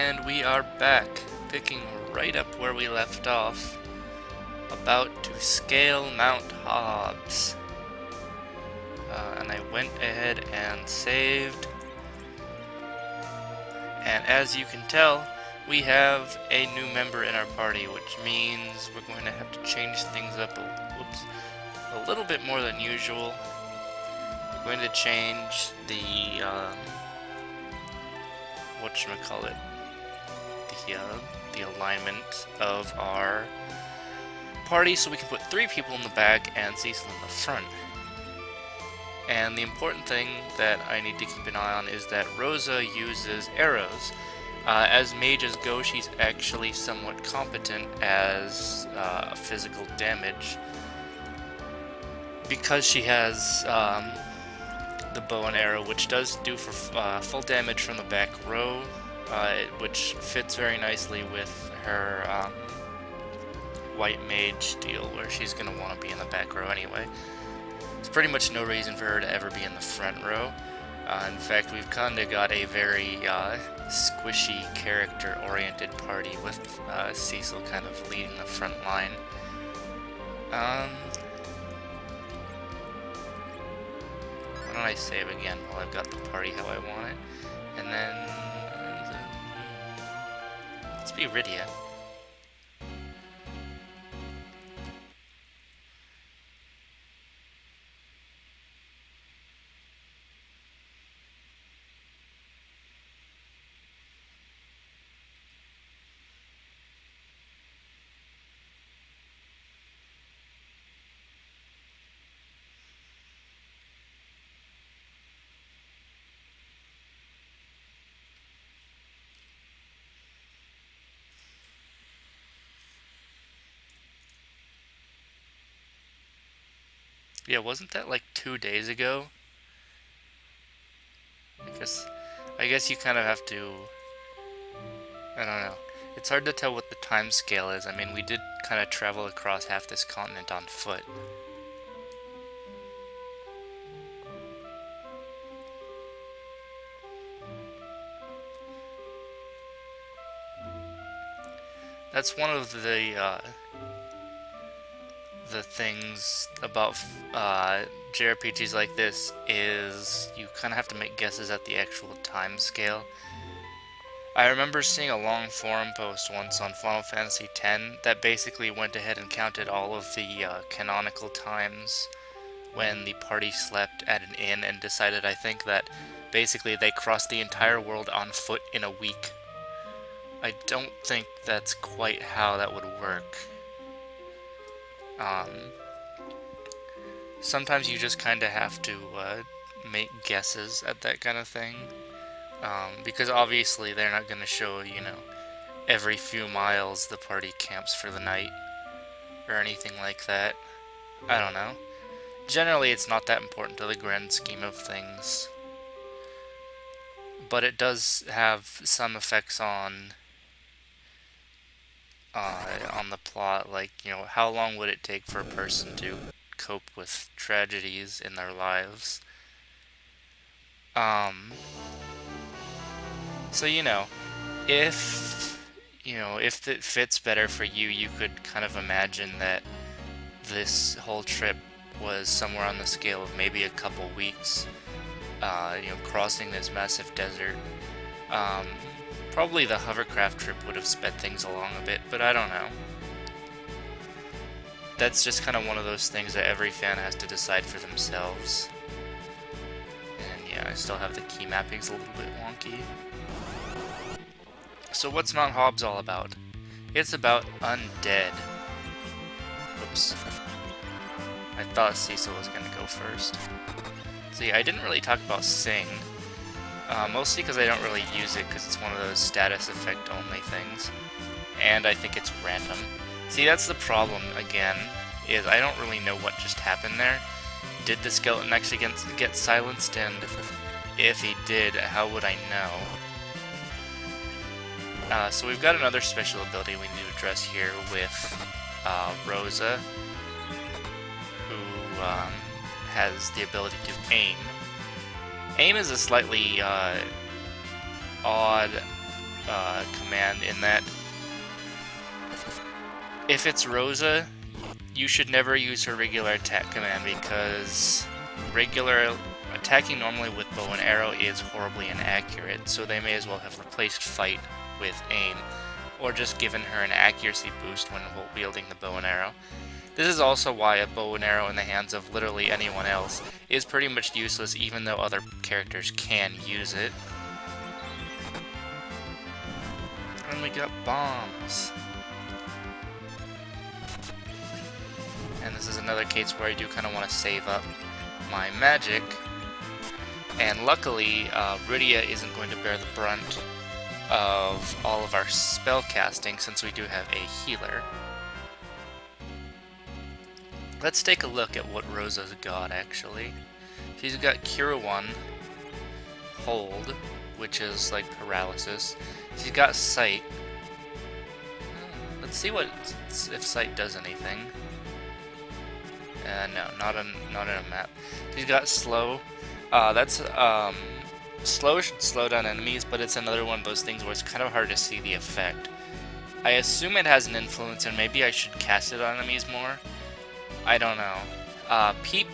And we are back, picking right up where we left off, about to scale Mount Hobbs. And I went ahead and saved. And as you can tell, we have a new member in our party, which means we're going to have to change things up a little bit more than usual. We're going to change the, whatchamacallit, the alignment of our party so we can put 3 people in the back and Cecil in the front. And the important thing that I need to keep an eye on is that Rosa uses arrows. As mages go, she's actually somewhat competent as physical damage because she has the bow and arrow, which does do for full damage from the back row, which fits very nicely with her white mage deal, where she's going to want to be in the back row anyway. There's pretty much no reason for her to ever be in the front row. In fact, we've kind of got a very squishy, character-oriented party with Cecil kind of leading the front line. Why don't I save again while I've got the party how I want it? And then... let's be Rydia. Yeah, wasn't that like 2 days ago? I guess you kind of have to... I don't know. It's hard to tell what the time scale is. I mean, we did kind of travel across half this continent on foot. That's one of the things about JRPGs like this is you kind of have to make guesses at the actual time scale. I remember seeing a long forum post once on Final Fantasy X that basically went ahead and counted all of the canonical times when the party slept at an inn and decided, I think, that basically they crossed the entire world on foot in a week. I don't think that's quite how that would work. Sometimes you just kind of have to make guesses at that kind of thing, because obviously they're not going to show, you know, every few miles the party camps for the night, or anything like that. I don't know. Generally it's not that important to the grand scheme of things, but it does have some effects on the plot, like, you know, how long would it take for a person to cope with tragedies in their lives. So, you know, if it fits better for you, you could kind of imagine that this whole trip was somewhere on the scale of maybe a couple weeks, crossing this massive desert. Probably the hovercraft trip would have sped things along a bit, but I don't know. That's just kind of one of those things that every fan has to decide for themselves. And yeah, I still have the key mappings a little bit wonky. So what's Mount Hobbs all about? It's about undead. Oops. I thought Cecil was gonna go first. See, I didn't really talk about Sing. Mostly because I don't really use it, because it's one of those status effect only things. And I think it's random. See, that's the problem, again, is I don't really know what just happened there. Did the skeleton actually get silenced, and if he did, how would I know? So we've got another special ability we need to address here with Rosa, who has the ability to aim. Aim is a slightly odd command in that if it's Rosa, you should never use her regular attack command because regular attacking normally with bow and arrow is horribly inaccurate, so they may as well have replaced fight with aim, or just given her an accuracy boost when wielding the bow and arrow. This is also why a bow and arrow in the hands of literally anyone else is pretty much useless, even though other characters can use it. And we got bombs. And this is another case where I do kind of want to save up my magic. And luckily, Rydia isn't going to bear the brunt of all of our spell casting since we do have a healer. Let's take a look at what Rosa's got, actually. She's got Cure 1, Hold, which is like paralysis. She's got Sight. Let's see if Sight does anything. No, not in a map. She's got Slow. Slow should slow down enemies, but it's another one of those things where it's kind of hard to see the effect. I assume it has an influence, and maybe I should cast it on enemies more. I don't know. Peep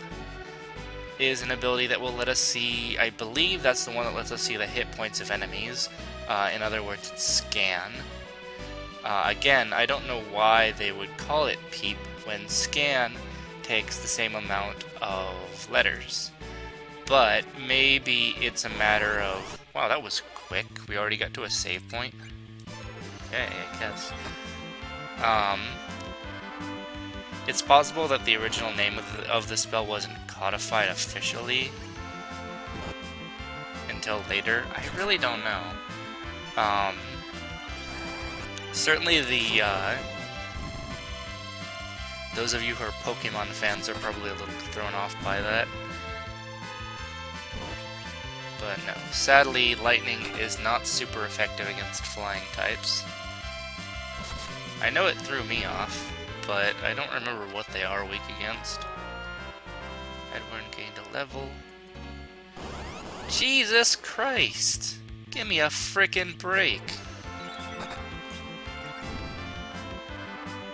is an ability that will let us see, I believe that's the one that lets us see the hit points of enemies. In other words, it's Scan. Again, I don't know why they would call it Peep when Scan takes the same amount of letters. But maybe it's a matter of... Wow, that was quick. We already got to a save point. Okay, I guess. It's possible that the original name of the spell wasn't codified officially until later. I really don't know. Certainly those of you who are Pokemon fans are probably a little thrown off by that. But no, sadly, lightning is not super effective against flying types. I know it threw me off, but I don't remember what they are weak against. Edward gained a level. Jesus Christ! Give me a frickin' break!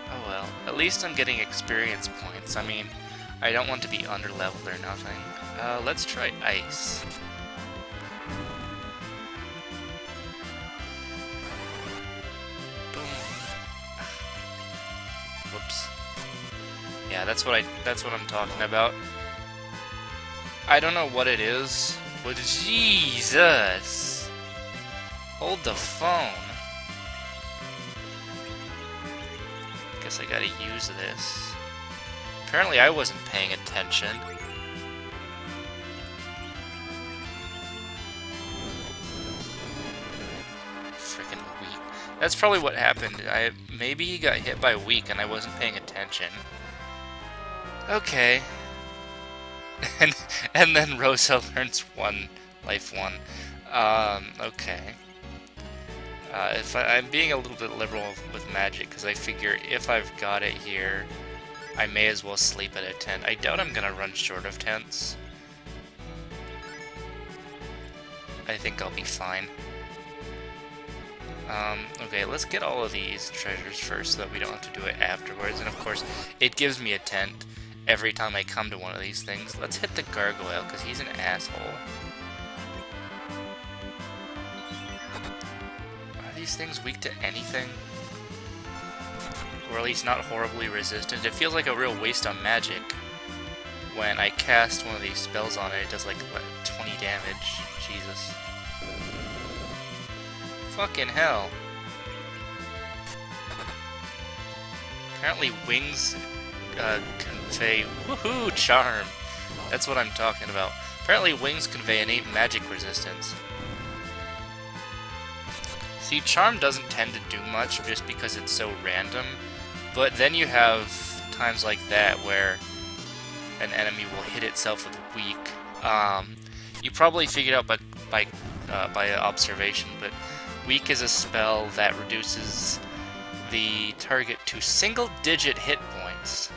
Oh well, at least I'm getting experience points. I mean, I don't want to be underleveled or nothing. Let's try Ice. Whoops. Yeah, that's what I'm talking about. I don't know what it is, but Jesus! Hold the phone. Guess I gotta use this. Apparently I wasn't paying attention. Freaking weak. That's probably what happened. Maybe he got hit by weak and I wasn't paying attention. Okay. And then Rosa learns life 1. Okay. I'm being a little bit liberal with magic because I figure if I've got it here, I may as well sleep at a tent. I doubt I'm gonna run short of tents. I think I'll be fine. Okay, let's get all of these treasures first so that we don't have to do it afterwards. And of course, it gives me a tent every time I come to one of these things. Let's hit the gargoyle, because he's an asshole. Are these things weak to anything? Or at least not horribly resistant? It feels like a real waste on magic. When I cast one of these spells on it, it does like 20 damage. Jesus. Fucking hell. Apparently wings convey... Woohoo! Charm! That's what I'm talking about. Apparently wings convey innate magic resistance. See, Charm doesn't tend to do much just because it's so random, but then you have times like that where an enemy will hit itself with weak. You probably figured out by observation, but weak is a spell that reduces the target to single-digit hit points.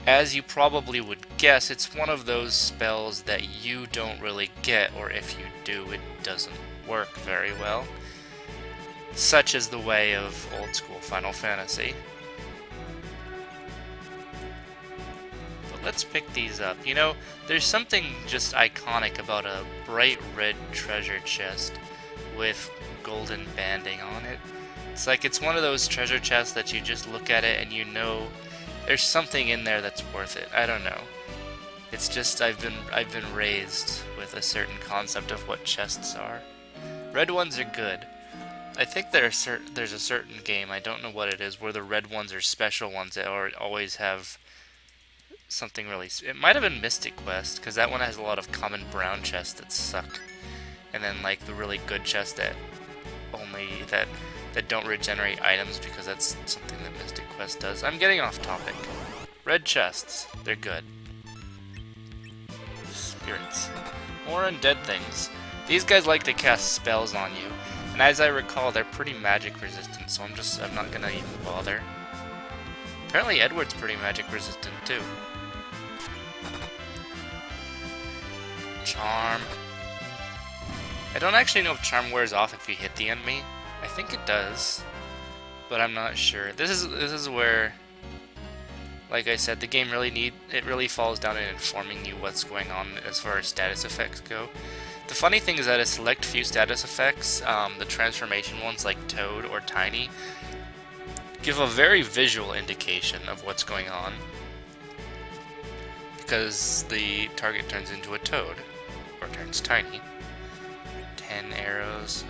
As you probably would guess, it's one of those spells that you don't really get, or if you do, it doesn't work very well. Such is the way of old school Final Fantasy. But let's pick these up. You know, there's something just iconic about a bright red treasure chest with golden banding on it. It's like it's one of those treasure chests that you just look at it and you know there's something in there that's worth it. I don't know. It's just I've been raised with a certain concept of what chests are. Red ones are good. I think there's a certain game, I don't know what it is, where the red ones are special ones that always have something really... It might have been Mystic Quest, because that one has a lot of common brown chests that suck. And then like the really good chests that that don't regenerate items, because that's something that Mystic Quest does. I'm getting off topic. Red chests, they're good. Spirits. More undead things. These guys like to cast spells on you, and as I recall, they're pretty magic resistant, so I'm not gonna even bother. Apparently Edward's pretty magic resistant too. Charm. I don't actually know if Charm wears off if you hit the enemy. I think it does, but I'm not sure. This is where, like I said, the game really falls down in informing you what's going on as far as status effects go. The funny thing is that a select few status effects, the transformation ones like Toad or Tiny, give a very visual indication of what's going on, because the target turns into a Toad, or turns tiny. 10 arrows.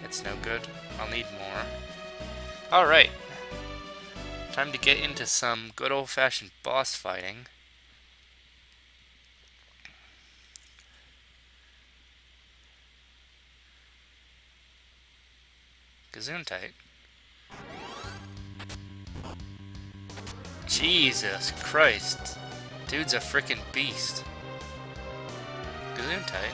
It's no good. I'll need more. Alright. Time to get into some good old-fashioned boss fighting. Gesundheit. Jesus Christ. Dude's a frickin' beast. Gesundheit.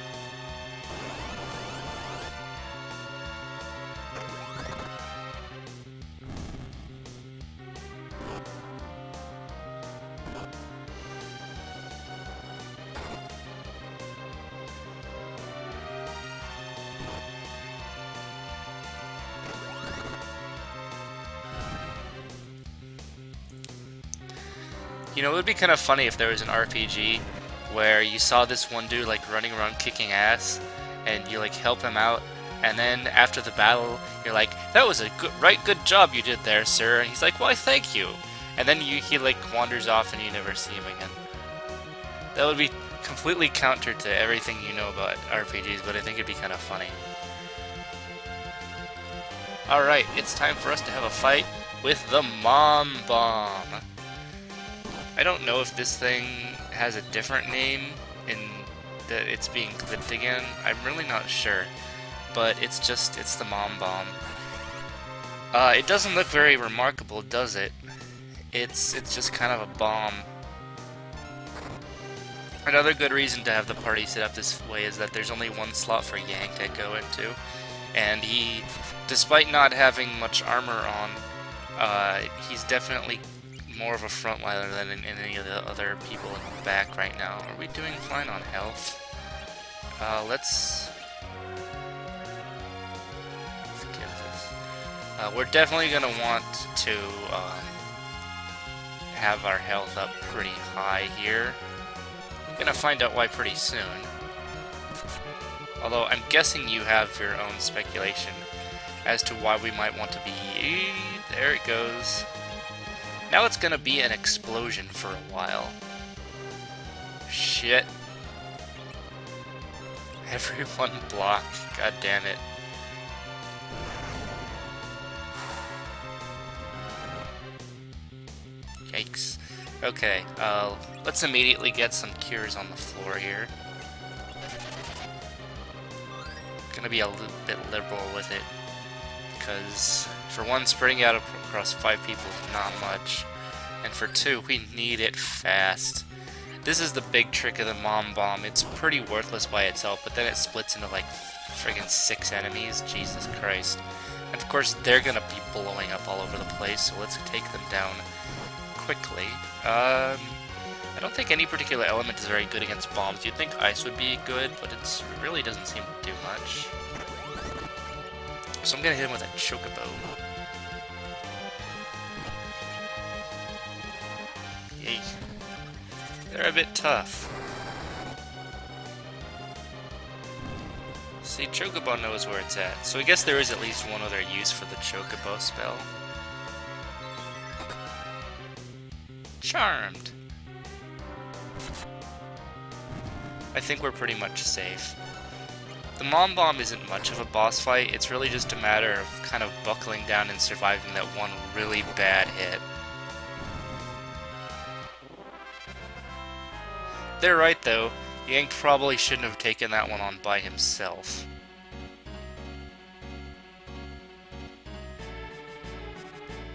You know, it would be kind of funny if there was an RPG where you saw this one dude like running around kicking ass, and you like help him out, and then after the battle, you're like, "That was a good job you did there, sir." And he's like, "Why, thank you." And then he like wanders off, and you never see him again. That would be completely counter to everything you know about RPGs, but I think it'd be kind of funny. All right, it's time for us to have a fight with the Mom Bomb. I don't know if this thing has a different name in that it's being clipped again. I'm really not sure, but it's the Mom Bomb. It doesn't look very remarkable, does it? It's just kind of a bomb. Another good reason to have the party set up this way is that there's only one slot for Yang to go into, and he, despite not having much armor on, he's definitely more of a frontliner than any of the other people in the back right now. Are we doing fine on health? Let's get this. We're definitely gonna want to have our health up pretty high here. I'm gonna find out why pretty soon. Although I'm guessing you have your own speculation as to why we might want to be... There it goes. Now it's gonna be an explosion for a while. Shit. Everyone block. God damn it. Yikes. Okay, let's immediately get some cures on the floor here. Gonna be a little bit liberal with it, because for one, spreading out across 5 people is not much, and for 2, we need it fast. This is the big trick of the Mom Bomb. It's pretty worthless by itself, but then it splits into like friggin' 6 enemies. Jesus Christ. And of course, they're gonna be blowing up all over the place, so let's take them down quickly. I don't think any particular element is very good against bombs. You'd think ice would be good, but it really doesn't seem to do much. So I'm gonna hit him with a chocobo. Yay. They're a bit tough. See, chocobo knows where it's at. So I guess there is at least one other use for the chocobo spell. Charmed. I think we're pretty much safe. The Mom Bomb isn't much of a boss fight, it's really just a matter of kind of buckling down and surviving that one really bad hit. They're right though, Yang probably shouldn't have taken that one on by himself.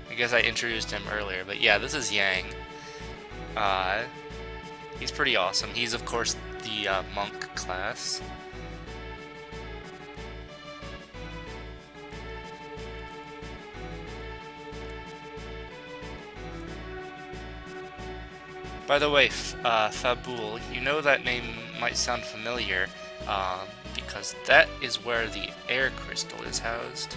I guess I introduced him earlier, but yeah, this is Yang. He's pretty awesome. He's of course the monk class. By the way, Fabul, you know that name might sound familiar, because that is where the air crystal is housed.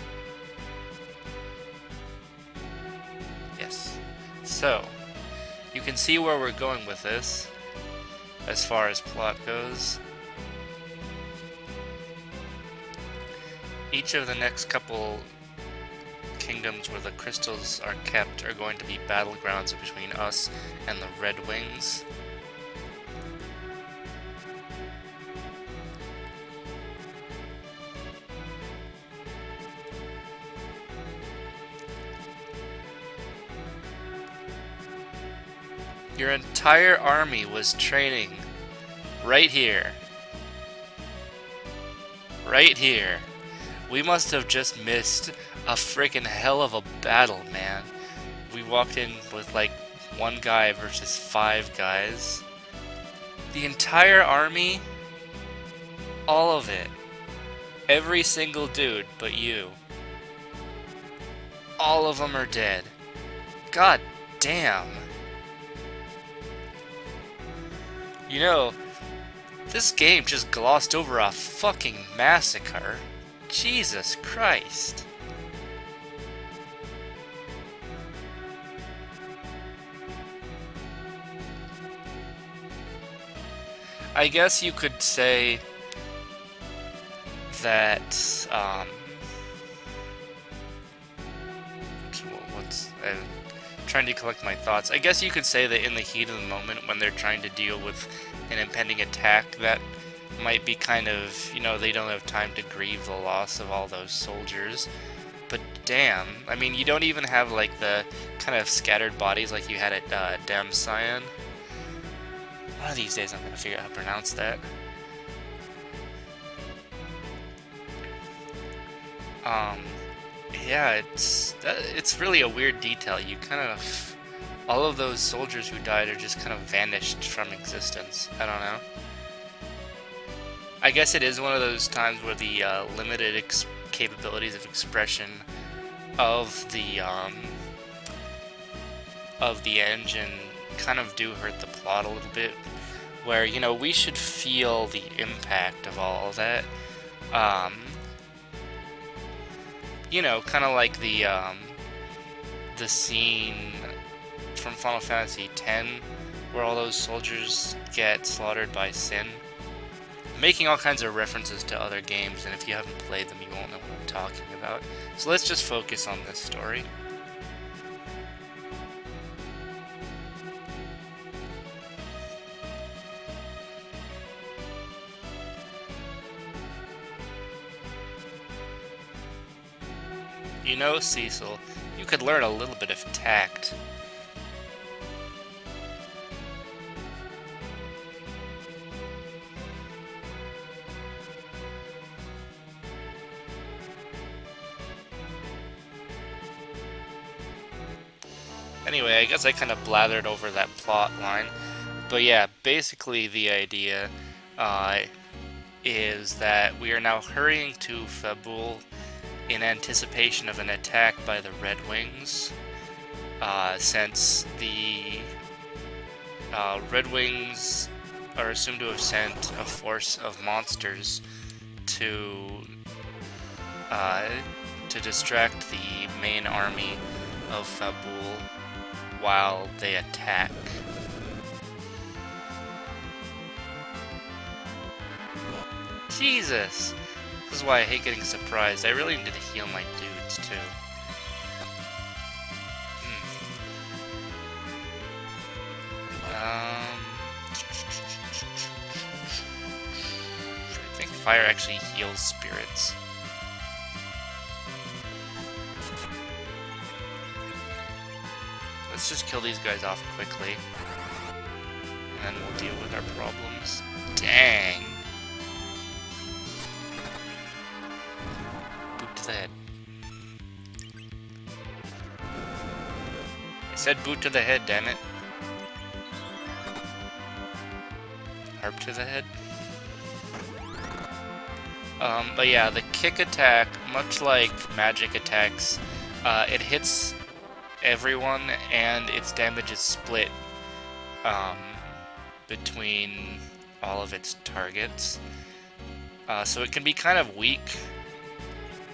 Yes. So, you can see where we're going with this, as far as plot goes. Each of the next couple kingdoms where the crystals are kept are going to be battlegrounds between us and the Red Wings. Your entire army was training right here. Right here. We must have just missed a freaking hell of a battle, man. We walked in with like one guy versus 5 guys. The entire army, all of it. Every single dude but you. All of them are dead. God damn. You know, this game just glossed over a fucking massacre. Jesus Christ. I guess you could say that, I'm trying to collect my thoughts. I guess you could say that in the heat of the moment when they're trying to deal with an impending attack, that might be kind of, you know, they don't have time to grieve the loss of all those soldiers. But damn, I mean, you don't even have like the kind of scattered bodies like you had at Damsayan. One of these days I'm gonna figure out how to pronounce that. Yeah, it's really a weird detail. You kind of, all of those soldiers who died are just kind of vanished from existence. I don't know. I guess it is one of those times where the limited capabilities of expression of the engine kind of do hurt the plot a little bit, where, you know, we should feel the impact of all of that. You know, kind of like the scene from Final Fantasy X, where all those soldiers get slaughtered by Sin. I'm making all kinds of references to other games, and if you haven't played them, you won't know what I'm talking about. So let's just focus on this story. You know, Cecil, you could learn a little bit of tact. Anyway, I guess I kind of blathered over that plot line. But yeah, basically the idea is that we are now hurrying to Fabul in anticipation of an attack by the Red Wings, since the Red Wings are assumed to have sent a force of monsters to distract the main army of Fabul while they attack. Jesus! This is why I hate getting surprised. I really need to heal my dudes, too. I think fire actually heals spirits. Let's just kill these guys off quickly. And then we'll deal with our problems. Dang! Boot to the head. I said boot to the head, damn it. Harp to the head. But yeah, the kick attack, much like magic attacks, it hits everyone, and its damage is split between all of its targets. So it can be kind of weak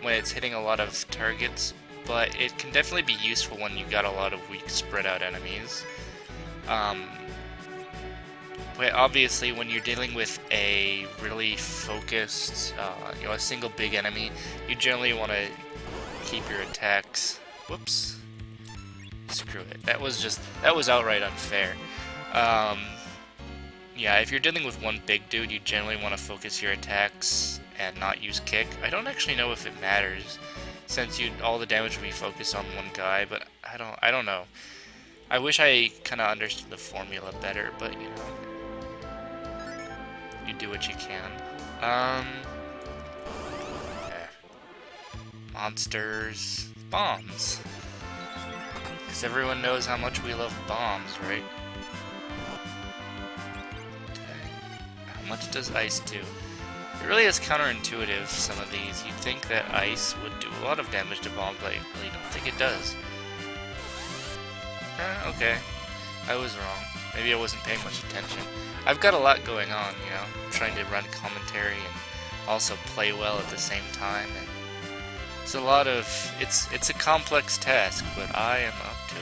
when it's hitting a lot of targets, but it can definitely be useful when you got a lot of weak spread out enemies. But obviously, when you're dealing with a really focused, a single big enemy, you generally want to keep your attacks. Whoops. Screw it. That was outright unfair. Yeah, if you're dealing with one big dude, you generally want to focus your attacks and not use kick. I don't actually know if it matters, since all the damage will be focused on one guy, but I don't know. I wish I kind of understood the formula better, but you do what you can. Monsters, bombs. Because everyone knows how much we love bombs, right? How much does ice do? It really is counterintuitive, some of these. You'd think that ice would do a lot of damage to bombs, but I really don't think it does. Okay. I was wrong. Maybe I wasn't paying much attention. I've got a lot going on, I'm trying to run commentary and also play well at the same time, and it's a lot of... It's a complex task, but I am up to it.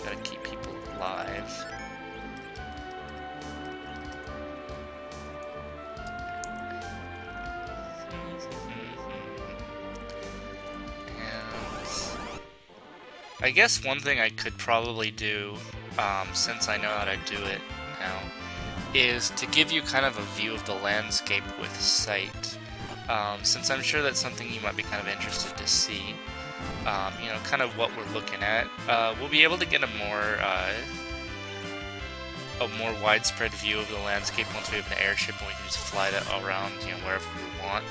Gotta keep people alive. I guess one thing I could probably do, since I know how to do it now, is to give you kind of a view of the landscape with sight. Since I'm sure that's something you might be kind of interested to see, kind of what we're looking at. We'll be able to get a more widespread view of the landscape once we have an airship and we can just fly that around, wherever we want.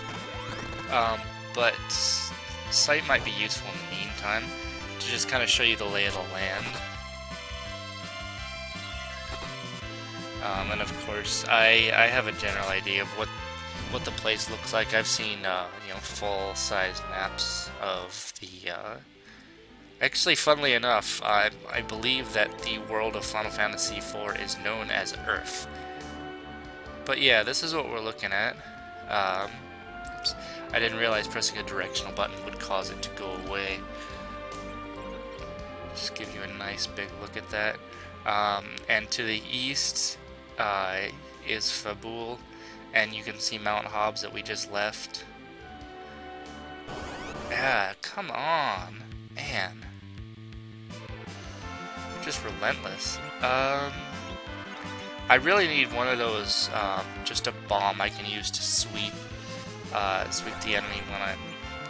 But sight might be useful in the meantime, to just kind of show you the lay of the land. And of course, I have a general idea of what the place looks like. I've seen full-size maps of the. Actually, funnily enough, I believe that the world of Final Fantasy IV is known as Earth. But yeah, this is what we're looking at. Oops. I didn't realize pressing a directional button would cause it to go away. Just give you a nice big look at that. And to the east is Fabul, and you can see Mount Hobbs that we just left. Yeah, come on, man. Just relentless. I really need one of those, just a bomb I can use to sweep the enemy when I'm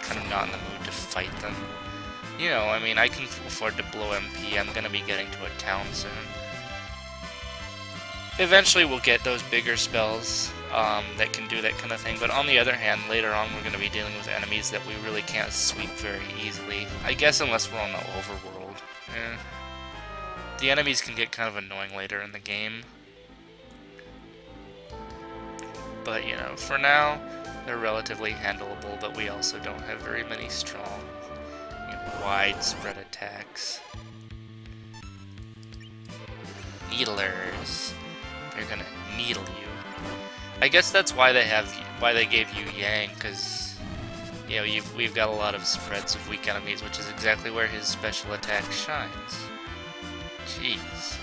kind of not in the mood to fight them. I mean, I can afford to blow MP. I'm gonna be getting to a town soon. Eventually we'll get those bigger spells that can do that kind of thing, but on the other hand, later on we're gonna be dealing with enemies that we really can't sweep very easily. I guess unless we're on the overworld. The enemies can get kind of annoying later in the game. But, for now, They're relatively handleable, but we also don't have very many strong, widespread attacks. Needlers. They're gonna needle you. I guess that's why they gave you Yang, because we've got a lot of spreads of weak enemies, which is exactly where his special attack shines. Jeez.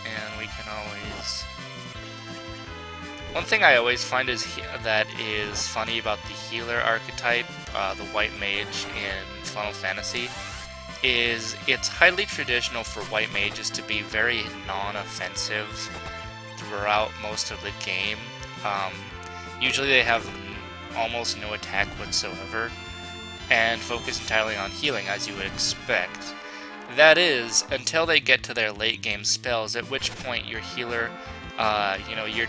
And we can always... One thing I always find that is funny about the healer archetype, the white mage in Final Fantasy, is it's highly traditional for white mages to be very non-offensive throughout most of the game. Usually they have almost no attack whatsoever, and focus entirely on healing, as you would expect. That is, until they get to their late game spells, at which point your healer, your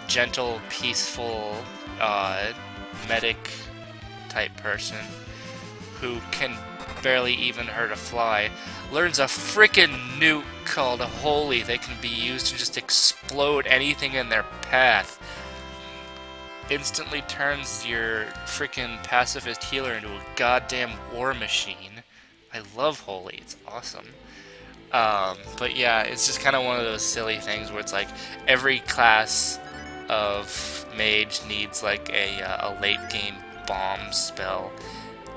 gentle, peaceful, medic type person who can barely even hurt a fly, learns a frickin' nuke called Holy that can be used to just explode anything in their path. Instantly turns your frickin' pacifist healer into a goddamn war machine. I love Holy, it's awesome. But yeah, it's just kind of one of those silly things where it's like every class of mage needs like a late game bomb spell,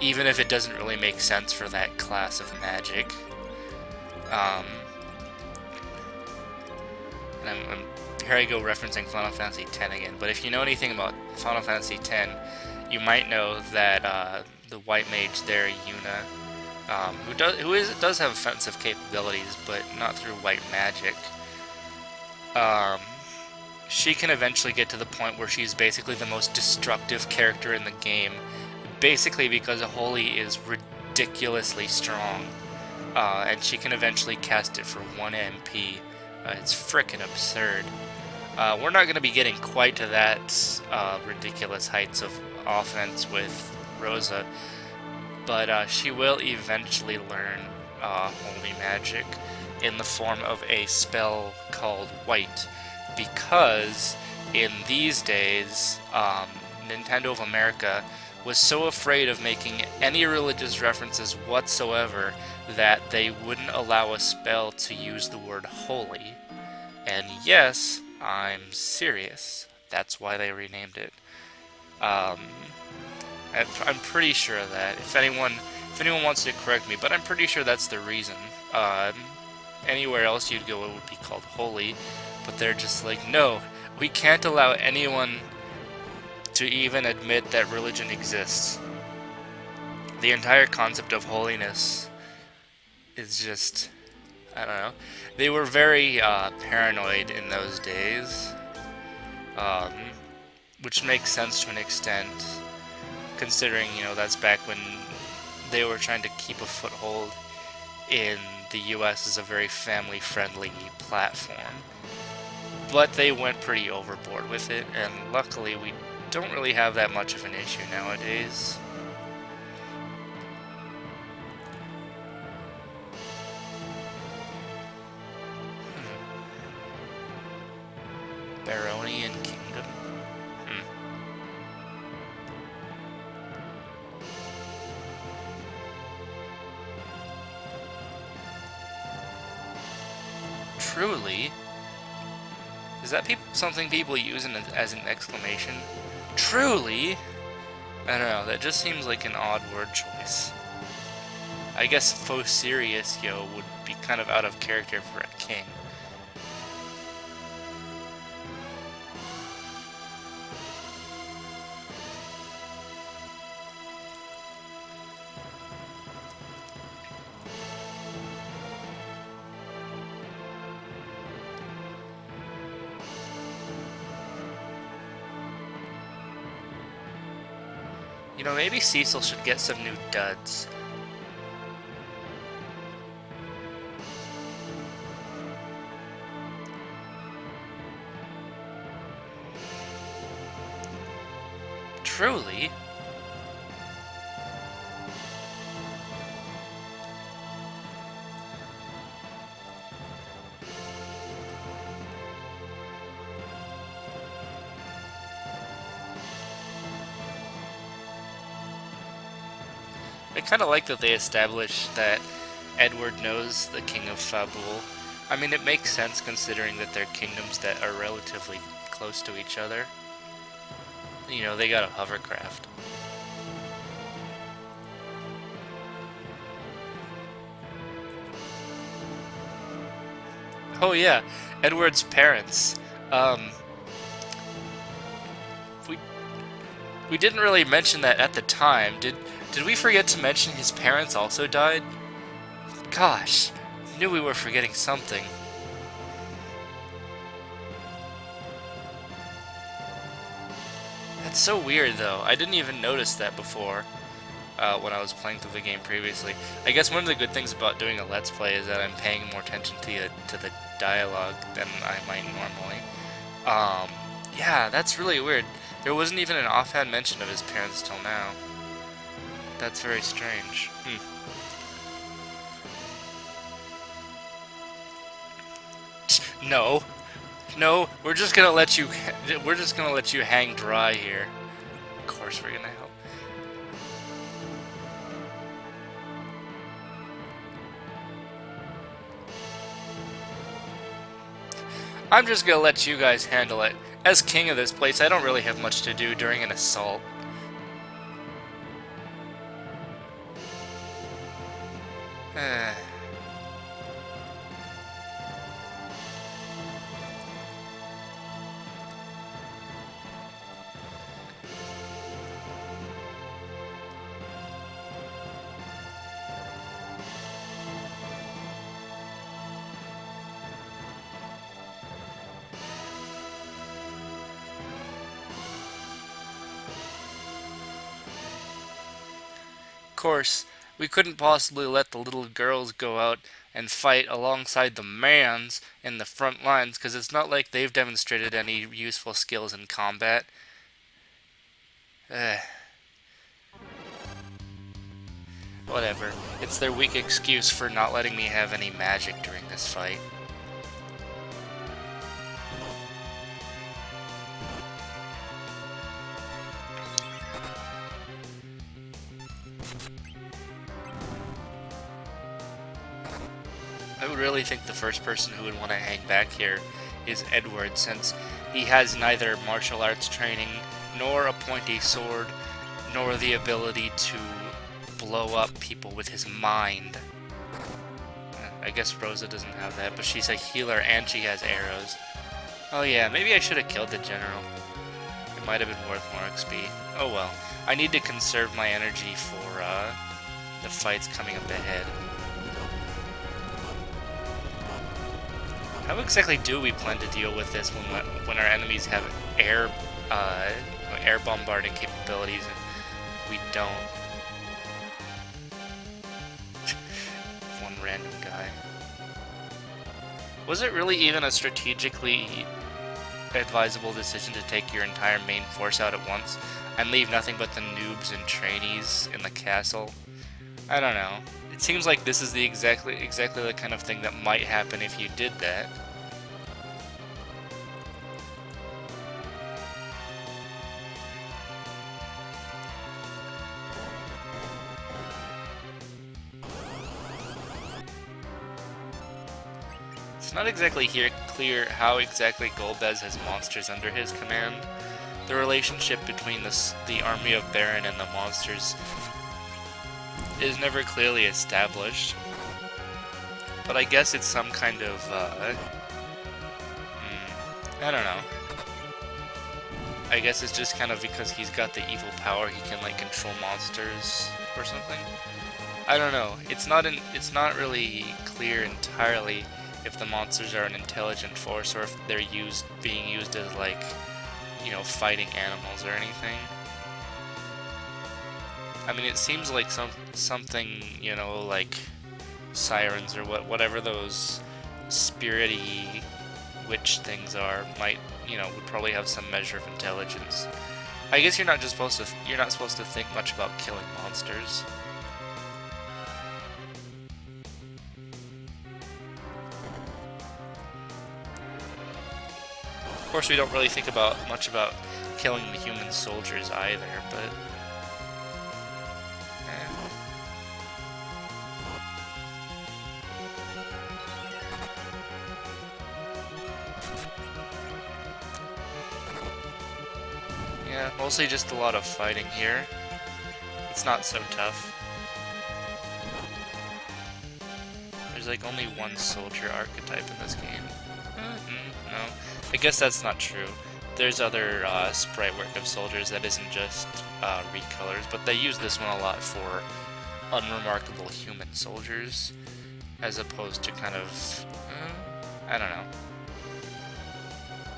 even if it doesn't really make sense for that class of magic. And here I go referencing Final Fantasy X again, but if you know anything about Final Fantasy X, you might know that the white mage there, Yuna, who does have offensive capabilities, but not through white magic, she can eventually get to the point where she's basically the most destructive character in the game, basically because Holy is ridiculously strong, and she can eventually cast it for 1 MP. It's frickin' absurd. We're not going to be getting quite to that ridiculous heights of offense with Rosa, but she will eventually learn Holy Magic in the form of a spell called White, because in these days, Nintendo of America was so afraid of making any religious references whatsoever that they wouldn't allow a spell to use the word holy. And yes, I'm serious. That's why they renamed it. I'm pretty sure of that. If anyone wants to correct me, but I'm pretty sure that's the reason. Anywhere else you'd go, it would be called holy, but they're just like, no, we can't allow anyone to even admit that religion exists. The entire concept of holiness is just, I don't know. They were very paranoid in those days, which makes sense to an extent, considering, that's back when they were trying to keep a foothold in the US as a very family-friendly platform. But they went pretty overboard with it, and luckily we don't really have that much of an issue nowadays. Baronian Kingdom. Truly? Is that something people use as an exclamation? Truly? I don't know, that just seems like an odd word choice. I guess faux serious, would be kind of out of character for a king. Maybe Cecil should get some new duds. Truly? I kind of like that they established that Edward knows the King of Fabul. I mean, it makes sense considering that they're kingdoms that are relatively close to each other. You know, they got a hovercraft. Oh yeah, Edward's parents. We we didn't really mention that at the time. Did we forget to mention his parents also died? Gosh, knew we were forgetting something. That's so weird, though. I didn't even notice that before when I was playing through the game previously. I guess one of the good things about doing a Let's Play is that I'm paying more attention to the dialogue than I might normally. Yeah, that's really weird. There wasn't even an offhand mention of his parents till now. That's very strange. No. No, we're just gonna let you hang dry here. Of course we're gonna help. I'm just gonna let you guys handle it. As king of this place, I don't really have much to do during an assault. Of course, we couldn't possibly let the little girls go out and fight alongside the mans in the front lines, because it's not like they've demonstrated any useful skills in combat. Whatever. It's their weak excuse for not letting me have any magic during this fight. I would really think the first person who would want to hang back here is Edward, since he has neither martial arts training, nor a pointy sword, nor the ability to blow up people with his mind. I guess Rosa doesn't have that, but she's a healer and she has arrows. Oh yeah, maybe I should have killed the general. It might have been worth more XP. Oh well. I need to conserve my energy for the fights coming up ahead. How exactly do we plan to deal with this when our enemies have air bombarding capabilities and we don't? One random guy. Was it really even a strategically advisable decision to take your entire main force out at once and leave nothing but the noobs and trainees in the castle? I don't know. It seems like this is the exactly the kind of thing that might happen if you did that. It's not exactly clear how exactly Golbez has monsters under his command. The relationship between the army of Baron and the monsters is never clearly established, but I guess it's some kind of, I don't know. I guess it's just kind of because he's got the evil power, he can, like, control monsters or something. I don't know. It's not really clear entirely if the monsters are an intelligent force or if they're being used as, like, you know, fighting animals or anything. I mean, it seems like something, you know, like sirens or whatever those spirity witch things are might, you know, would probably have some measure of intelligence. I guess you're not supposed to think much about killing monsters. Of course, we don't really think much about killing the human soldiers either, but Yeah, mostly just a lot of fighting here. It's not so tough. There's like only one soldier archetype in this game. No, I guess that's not true. There's other sprite work of soldiers that isn't just recolors, but they use this one a lot for unremarkable human soldiers, as opposed to kind of, I don't know.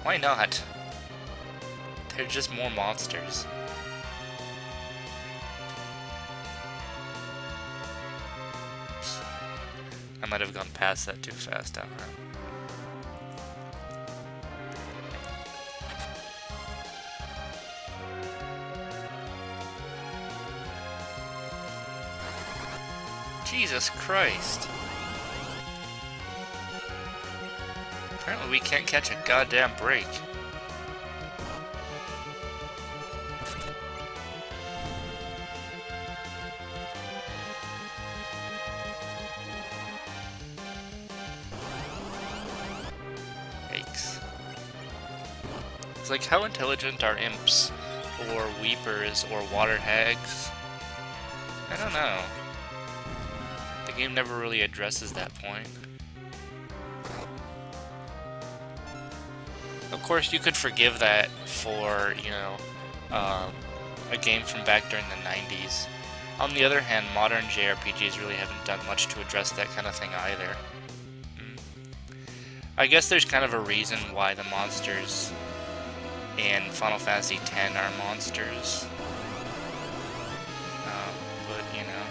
Why not? They're just more monsters. Oops. I might have gone past that too fast, I don't know. Jesus Christ. Apparently we can't catch a goddamn break. Yikes. It's like, how intelligent are imps, or weepers, or water hags? I don't know. The game never really addresses that point. Of course, you could forgive that for, you know, a game from back during the 90s. On the other hand, modern JRPGs really haven't done much to address that kind of thing either. I guess there's kind of a reason why the monsters in Final Fantasy X are monsters. But, you know.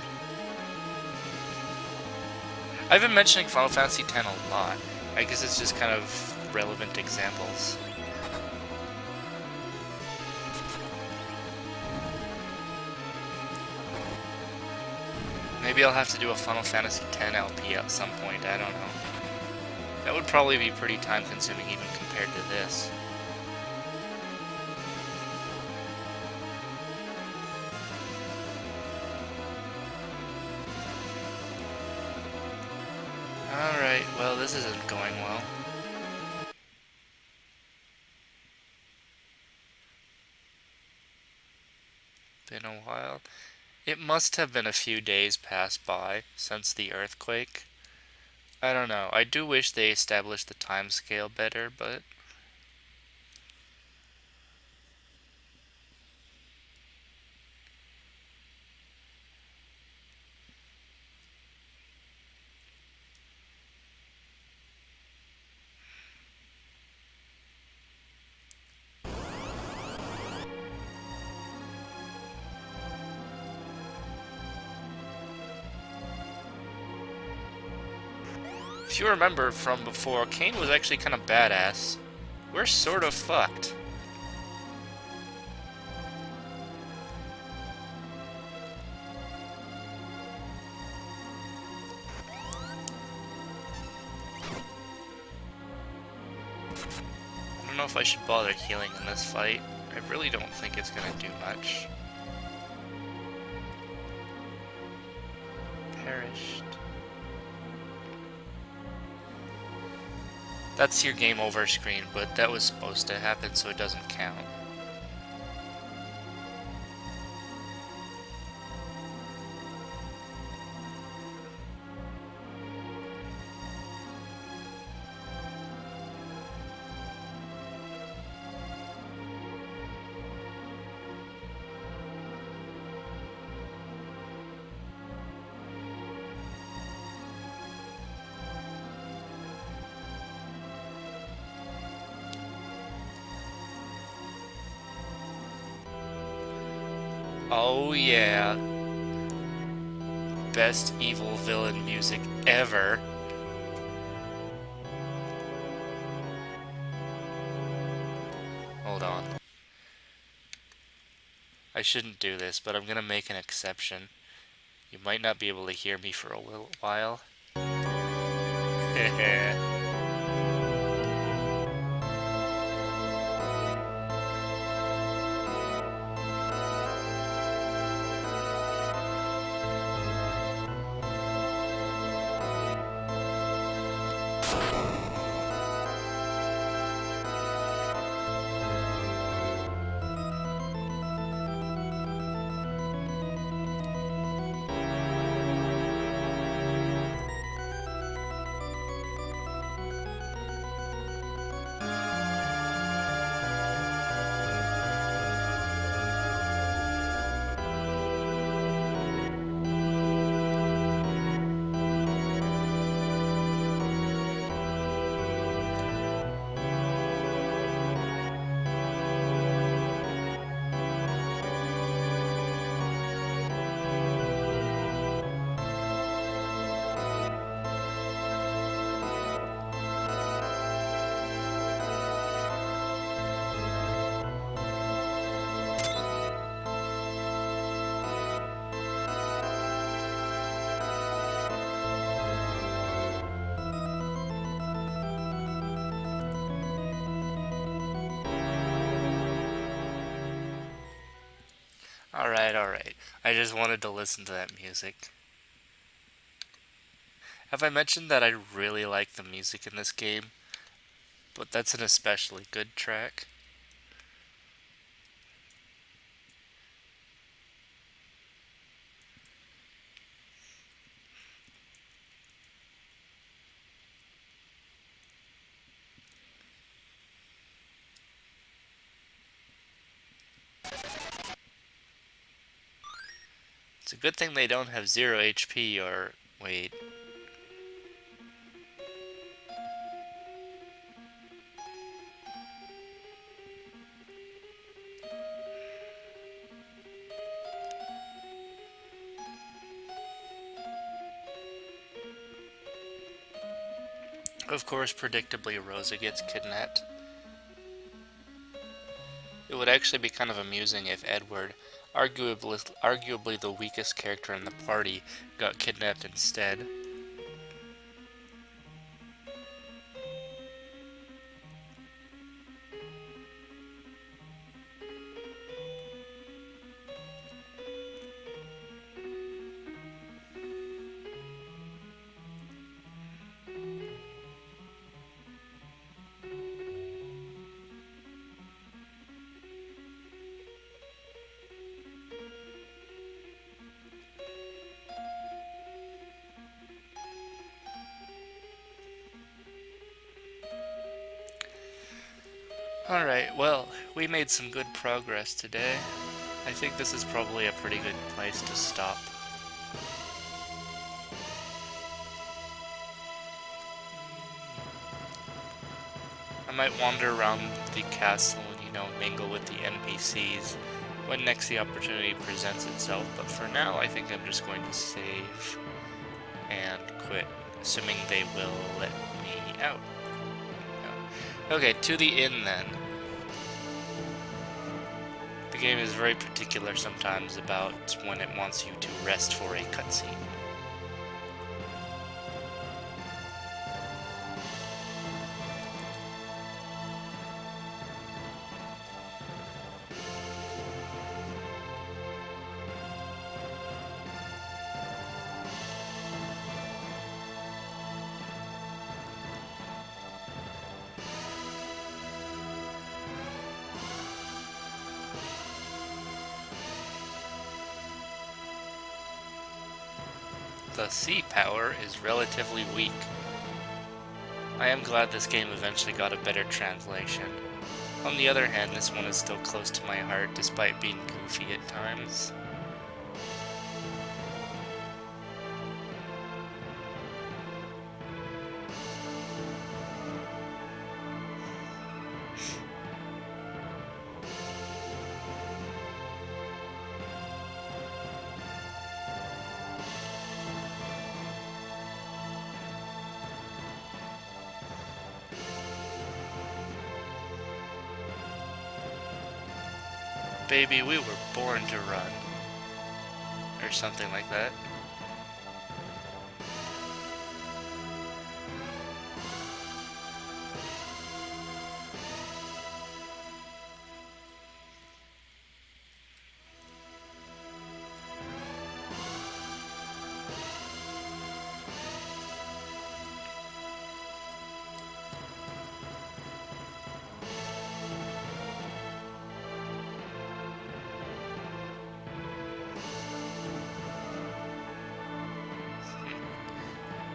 I've been mentioning Final Fantasy X a lot. I guess it's just kind of relevant examples. Maybe I'll have to do a Final Fantasy X LP at some point, I don't know. That would probably be pretty time consuming even compared to this. Alright, well, this isn't going well. Been a while. It must have been a few days passed by since the earthquake. I don't know. I do wish they established the time scale better, but if you remember from before, Kane was actually kind of badass. We're sort of fucked. I don't know if I should bother healing in this fight. I really don't think it's gonna do much. Perished. That's your game over screen, but that was supposed to happen, so it doesn't count. Oh yeah. Best evil villain music ever. Hold on. I shouldn't do this, but I'm gonna make an exception. You might not be able to hear me for a little while. Alright, I just wanted to listen to that music. Have I mentioned that I really like the music in this game? But that's an especially good track. It's a good thing they don't have 0 HP or... wait. Of course, predictably, Rosa gets kidnapped. It would actually be kind of amusing if Edward, arguably the weakest character in the party, got kidnapped instead. Alright, well, we made some good progress today. I think this is probably a pretty good place to stop. I might wander around the castle and, mingle with the NPCs when next the opportunity presents itself, but for now I think I'm just going to save and quit, assuming they will let me out. No. Okay, to the inn then. The game is very particular sometimes about when it wants you to rest for a cutscene. The sea power is relatively weak. I am glad this game eventually got a better translation. On the other hand, this one is still close to my heart despite being goofy at times. Baby, we were born to run. Or something like that.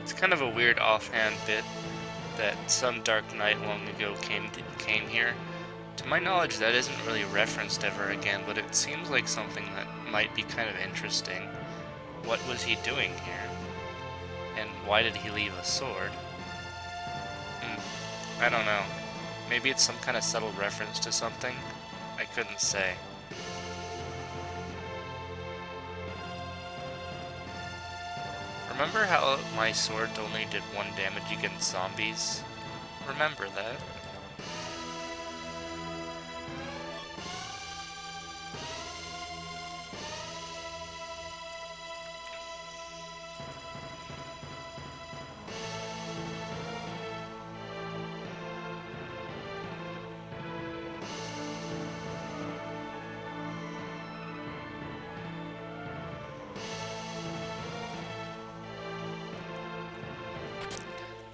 It's kind of a weird offhand bit that some dark night long ago came here. To my knowledge, that isn't really referenced ever again, but it seems like something that might be kind of interesting. What was he doing here? And why did he leave a sword? I don't know. Maybe it's some kind of subtle reference to something? I couldn't say. Remember how my sword only did 1 damage against zombies? Remember that.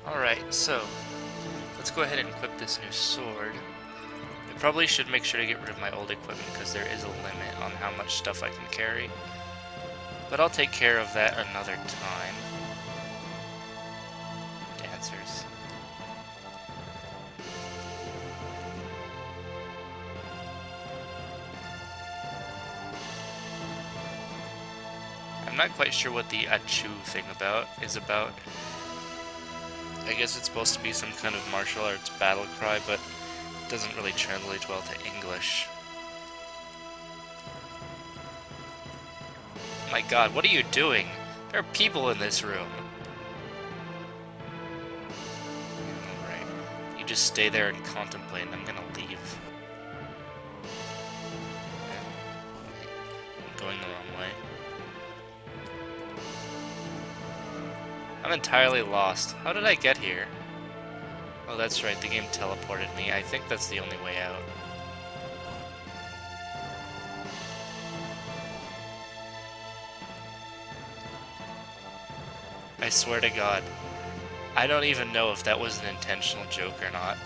Alright, so let's go ahead and equip this new sword. I probably should make sure to get rid of my old equipment because there is a limit on how much stuff I can carry. But I'll take care of that another time. Dancers. I'm not quite sure what the achoo thing is about. I guess it's supposed to be some kind of martial arts battle cry, but it doesn't really translate well to English. My god, what are you doing? There are people in this room. Alright. You just stay there and contemplate, and I'm gonna leave. I'm going the wrong way. I'm entirely lost. How did I get here? Oh, that's right, the game teleported me. I think that's the only way out. I swear to God, I don't even know if that was an intentional joke or not.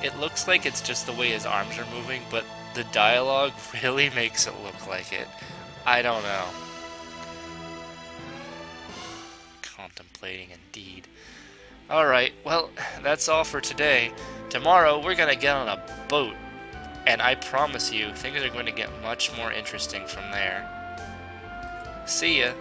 It looks like it's just the way his arms are moving, but the dialogue really makes it look like it. I don't know. Contemplating indeed. Alright, well, that's all for today. Tomorrow, we're gonna get on a boat. And I promise you, things are going to get much more interesting from there. See ya!